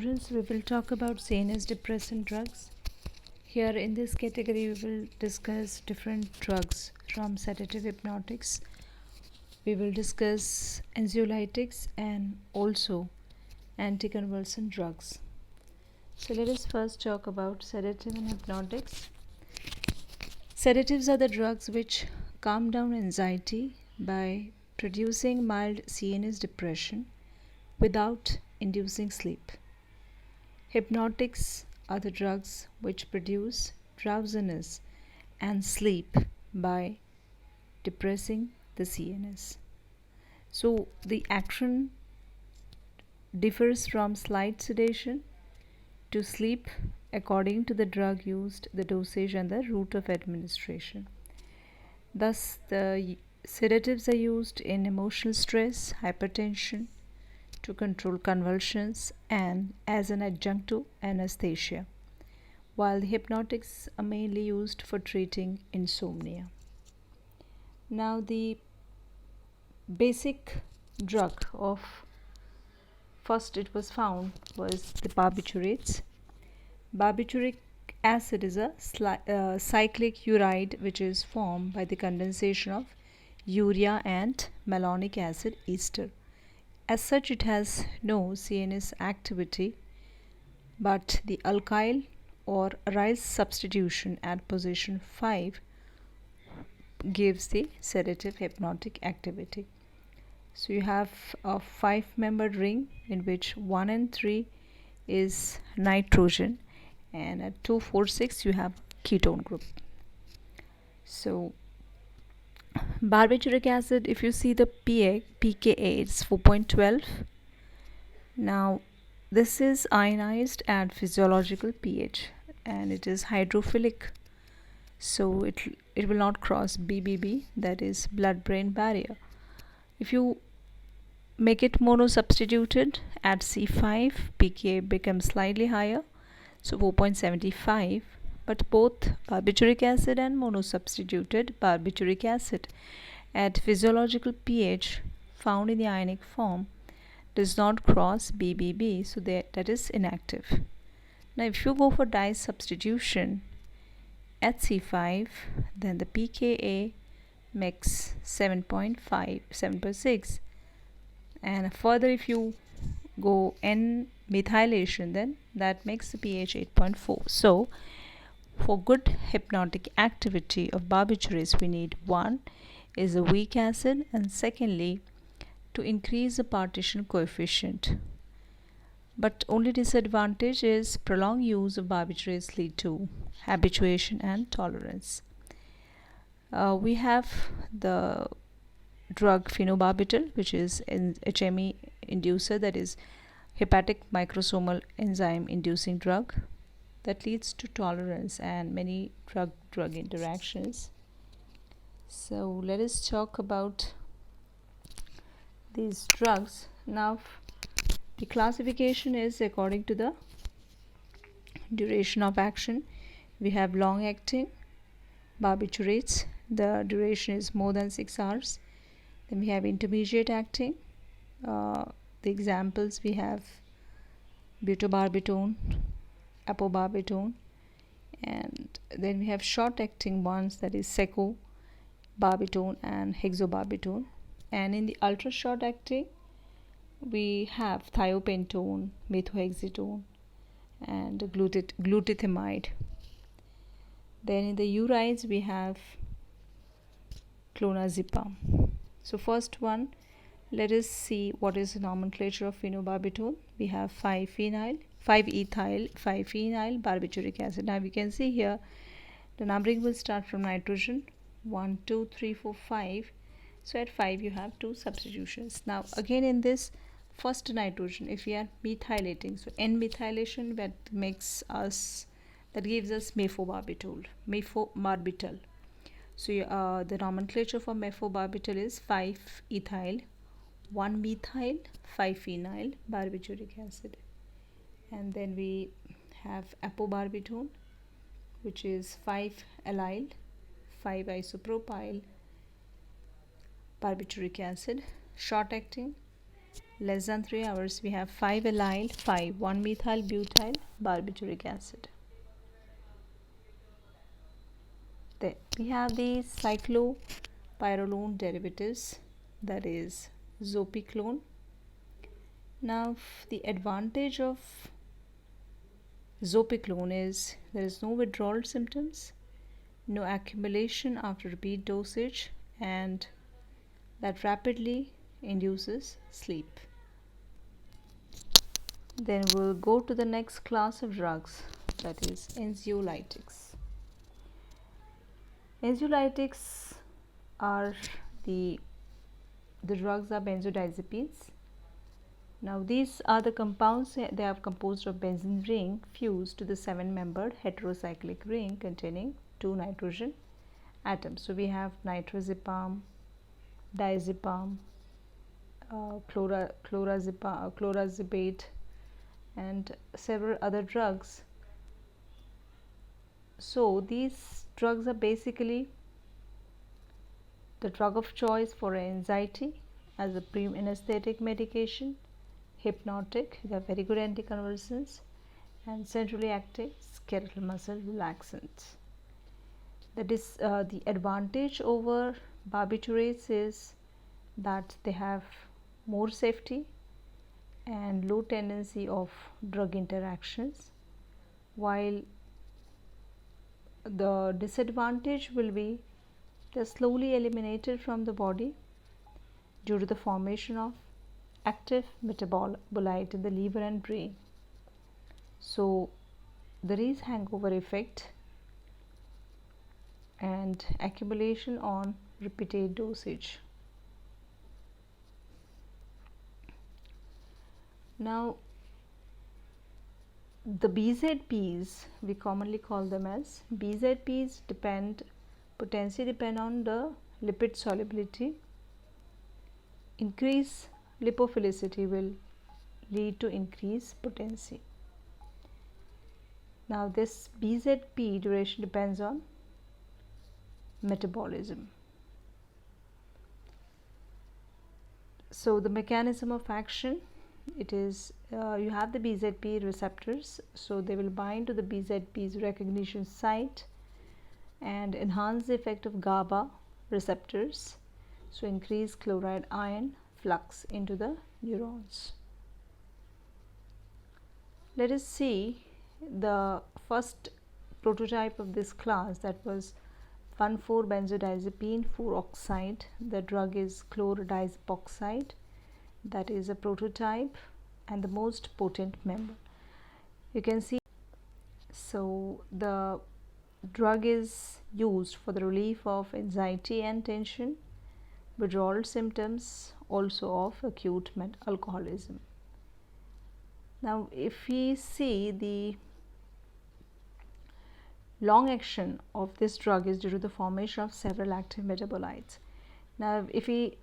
Students, we will talk about CNS depressant drugs. Here in this category, we will discuss different drugs from sedative hypnotics. We will discuss anxiolytics and also anticonvulsant drugs. So let us first talk about sedative and hypnotics. Sedatives are the drugs which calm down anxiety by producing mild CNS depression without inducing sleep. Hypnotics are the drugs which produce drowsiness and sleep by depressing the CNS. So the action differs from slight sedation to sleep according to the drug used, the dosage, and the route of administration. Thus, the sedatives are used in emotional stress, hypertension, to control convulsions, and as an adjunct to anesthesia, while the hypnotics are mainly used for treating insomnia. Now, the basic drug of first it was found was the barbiturates. Barbituric acid is a cyclic uride which is formed by the condensation of urea and malonic acid ester. As such, it has no CNS activity, but the alkyl or aryl substitution at position 5 gives the sedative hypnotic activity. So you have a 5-membered ring in which 1 and 3 is nitrogen, and at 2, 4, 6 you have ketone group. So barbituric acid, if you see the pKa, it's 4.12. Now this is ionized at physiological pH and it is hydrophilic, so it will not cross BBB, that is blood-brain barrier. If you make it monosubstituted at C5, pKa becomes slightly higher, so 4.75. But both barbituric acid and monosubstituted barbituric acid at physiological pH found in the ionic form does not cross BBB, so that is inactive. Now if you go for disubstitution at C5, then the pKa makes 7.5, 7.6, and further if you go N-methylation, then that makes the pH 8.4. So for good hypnotic activity of barbiturates, we need one is a weak acid, and secondly to increase the partition coefficient. But only disadvantage is prolonged use of barbiturates lead to habituation and tolerance. We have the drug phenobarbital, which is an HME inducer, that is hepatic microsomal enzyme inducing drug, that leads to tolerance and many drug interactions. So let us talk about these drugs. Now the classification is according to the duration of action. We have long acting barbiturates, the duration is more than 6 hours. Then we have intermediate acting, the examples we have butobarbitone, apobarbitone, and then we have short acting ones, that is secobarbitone and hexobarbitone. And in the ultra short acting we have thiopentone, methotrexate, and glutathione. Then in the urides we have clonazepam. So first one, let us see what is the nomenclature of phenobarbital. We have 5-ethyl 5-phenyl barbituric acid. Now we can see here the numbering will start from nitrogen 1, 2, 3, 4, 5. So at 5 you have 2 substitutions. Now again in this first nitrogen, if we are methylating, so N-methylation, that gives us mephobarbital. So the nomenclature for mephobarbital is 5-ethyl 1-methyl 5-phenyl barbituric acid. And then we have apobarbitone, which is 5-allyl 5-isopropyl barbituric acid. Short acting less than 3 hours, we have 5-allyl 5,1-methyl butyl barbituric acid. Then we have the cyclopyrrolone derivatives, that is zopiclone. Now the advantage of zopiclone is there is no withdrawal symptoms, no accumulation after repeat dosage, and that rapidly induces sleep. Then we'll go to the next class of drugs, that is anxiolytics. Anxiolytics are the drugs are benzodiazepines. Now these are the compounds, they are composed of benzene ring fused to the 7-membered heterocyclic ring containing 2 nitrogen atoms. So we have nitrazepam, diazepam, chlorazepate, and several other drugs. So these drugs are basically the drug of choice for anxiety as a pre-anesthetic medication, hypnotic, they are very good anticonvulsants, and centrally active skeletal muscle relaxants. That is the advantage over barbiturates is that they have more safety and low tendency of drug interactions, while the disadvantage will be they are slowly eliminated from the body due to the formation of active metabolite in the liver and brain. So there is hangover effect and accumulation on repeated dosage. Now the BZPs, we commonly call them as BZPs, potency depend on the lipid solubility. Increase lipophilicity will lead to increased potency. Now this BZP duration depends on metabolism. So the mechanism of action, it is you have the BZP receptors, so they will bind to the BZP's recognition site and enhance the effect of GABA receptors, so increase chloride ion flux into the neurons. Let us see the first prototype of this class, that was 1,4-benzodiazepine 4-oxide. The drug is chlorodiazepoxide. That is a prototype and the most potent member. You can see, so the drug is used for the relief of anxiety and tension, withdrawal symptoms also of acute alcoholism. Now if we see the long action of this drug is due to the formation of several active metabolites. Now if we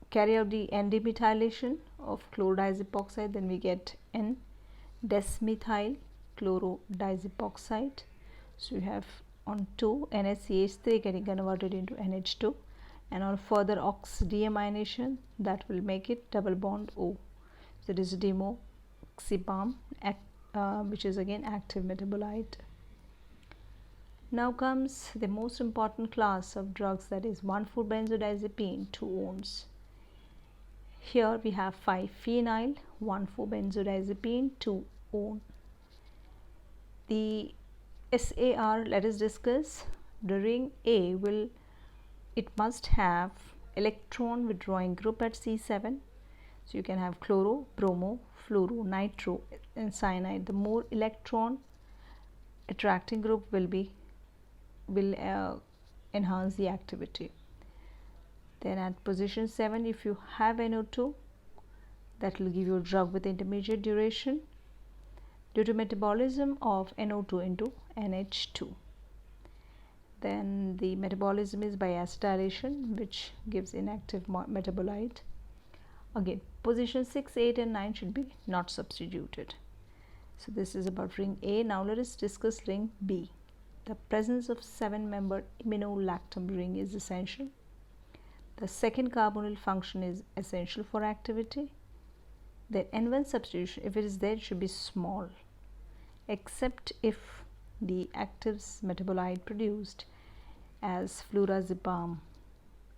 carry out the N-demethylation of chlorodiazepoxide, then we get N-desmethyl chlorodiazepoxide. So you have on 2 NaCH3 getting converted into NH2, and on further ox deamination that will make it double bond O. So it is demoxipam, which is again active metabolite. Now comes the most important class of drugs, that is 1,4-benzodiazepine 2-ones. Here we have 5-phenyl 1,4-benzodiazepine 2-one. The SAR, let us discuss. The ring A it must have electron withdrawing group at C7. So you can have chloro, bromo, fluoro, nitro and cyanide. The more electron attracting group will enhance the activity. Then at position 7, if you have NO2, that will give you a drug with intermediate duration due to metabolism of NO2 into NH2. Then the metabolism is by acetylation, which gives inactive metabolite. Again, position 6, 8 and 9 should be not substituted. So this is about ring A. Now let us discuss ring B. The presence of 7-membered immunolactam ring is essential. The second carbonyl function is essential for activity. Then N1 substitution, if it is there, it should be small, except if the active metabolite produced as flurazepam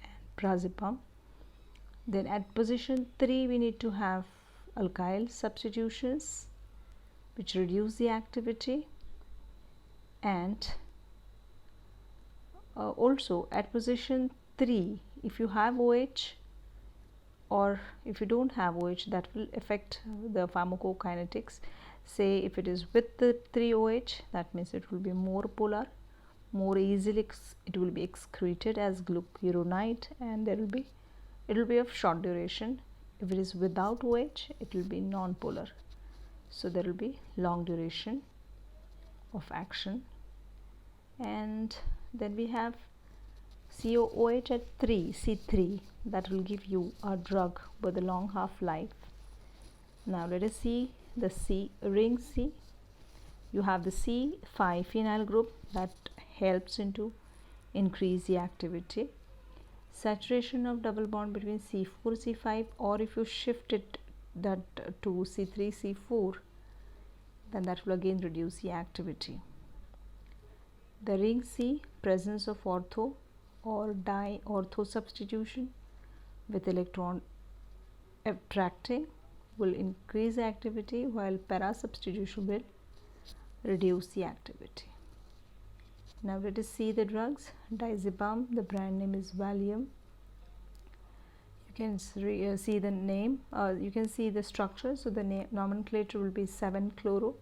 and prazepam. Then at position 3 we need to have alkyl substitutions which reduce the activity, and also at position 3 if you have OH or if you don't have OH, that will affect the pharmacokinetics. Say if it is with the 3OH, that means it will be more polar, more easily it will be excreted as glucuronide, and it will be of short duration. If it is without OH, it will be non-polar, so there will be long duration of action. And then we have COOH at 3, C3, that will give you a drug with a long half-life. Now let us see the C, ring C. You have the C5 phenyl group that helps into increase the activity. Saturation of double bond between C4 C5, or if you shift it that to C3 C4, then that will again reduce the activity. The ring C, presence of ortho or di-ortho substitution with electron attracting will increase the activity, while para substitution will reduce the activity. Now let us see the drugs. Diazepam, the brand name is Valium. You can see the name, you can see the structure. So the nomenclature will be 7-chloro,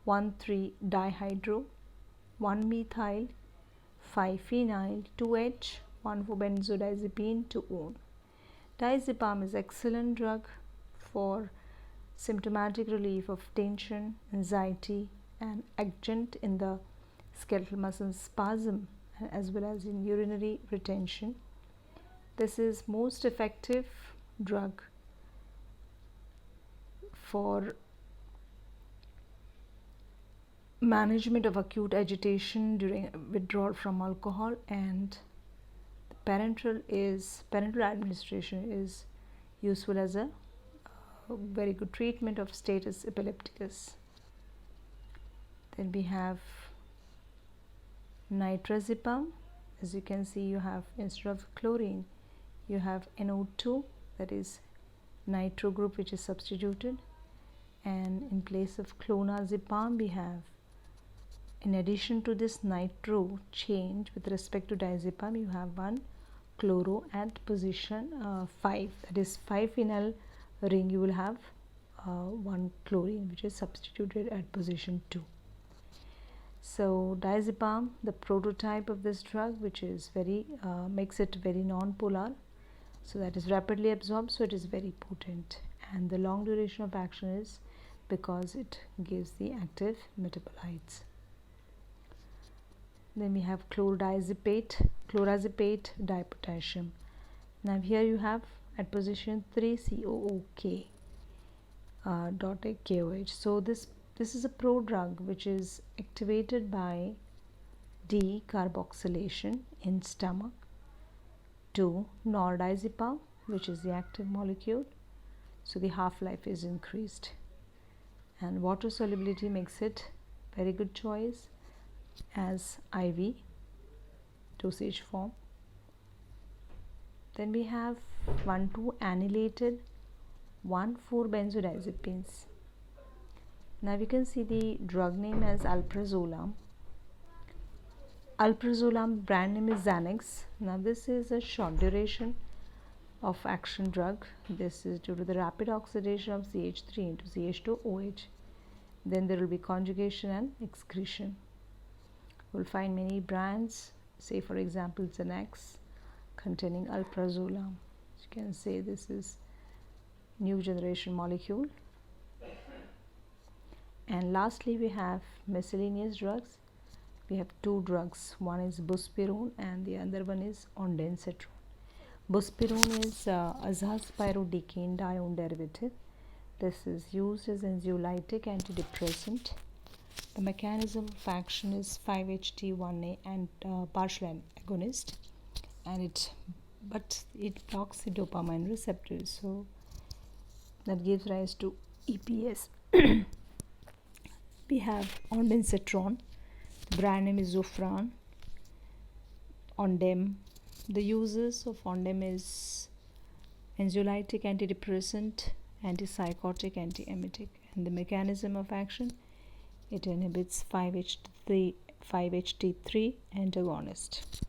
1,3-dihydro, 1-methyl, 5-phenyl, 2H, 1,4-benzodiazepine, 2-one. Diazepam is excellent drug for symptomatic relief of tension, anxiety, and adjunct in the skeletal muscle spasm as well as in urinary retention. This is most effective drug for management of acute agitation during withdrawal from alcohol, and parenteral administration is useful as a very good treatment of status epilepticus. Then we have nitrazepam. As you can see, you have, instead of chlorine, you have NO2, that is nitro group, which is substituted, and in place of clonazepam we have, in addition to this nitro change with respect to diazepam, you have one chloro at position 5, that is 5-phenyl ring, you will have one chlorine which is substituted at position 2. So diazepam, the prototype of this drug, which is very makes it very non-polar, so that is rapidly absorbed, so it is very potent, and the long duration of action is because it gives the active metabolites. Then we have chlorazepate dipotassium. Now here you have at position 3 COOK dot KOH. So this is a prodrug which is activated by decarboxylation in stomach to nordazepam, which is the active molecule, so the half-life is increased, and water solubility makes it very good choice as IV dosage form. Then we have 1,2-annilated 1,4-benzodiazepines. Now you can see the drug name as alprazolam. Alprazolam brand name is Xanax. Now this is a short duration of action drug. This is due to the rapid oxidation of CH3 into CH2OH. Then there will be conjugation and excretion. You will find many brands, say for example Xanax, containing alprazolam. You can say this is new generation molecule. And lastly we have miscellaneous drugs. We have two drugs, one is buspirone and the other one is ondansetron. Buspirone is azathiopiridine dione derivative. This is used as anxiolytic antidepressant. The mechanism of action is 5-HT1A and partial agonist, and it blocks the dopamine receptors. So that gives rise to EPS. We have ondansetron. The brand name is Zofran. Ondem. The uses of Ondem is anxiolytic, antidepressant, antipsychotic, antiemetic, and the mechanism of action, it inhibits 5-HT3 antagonist.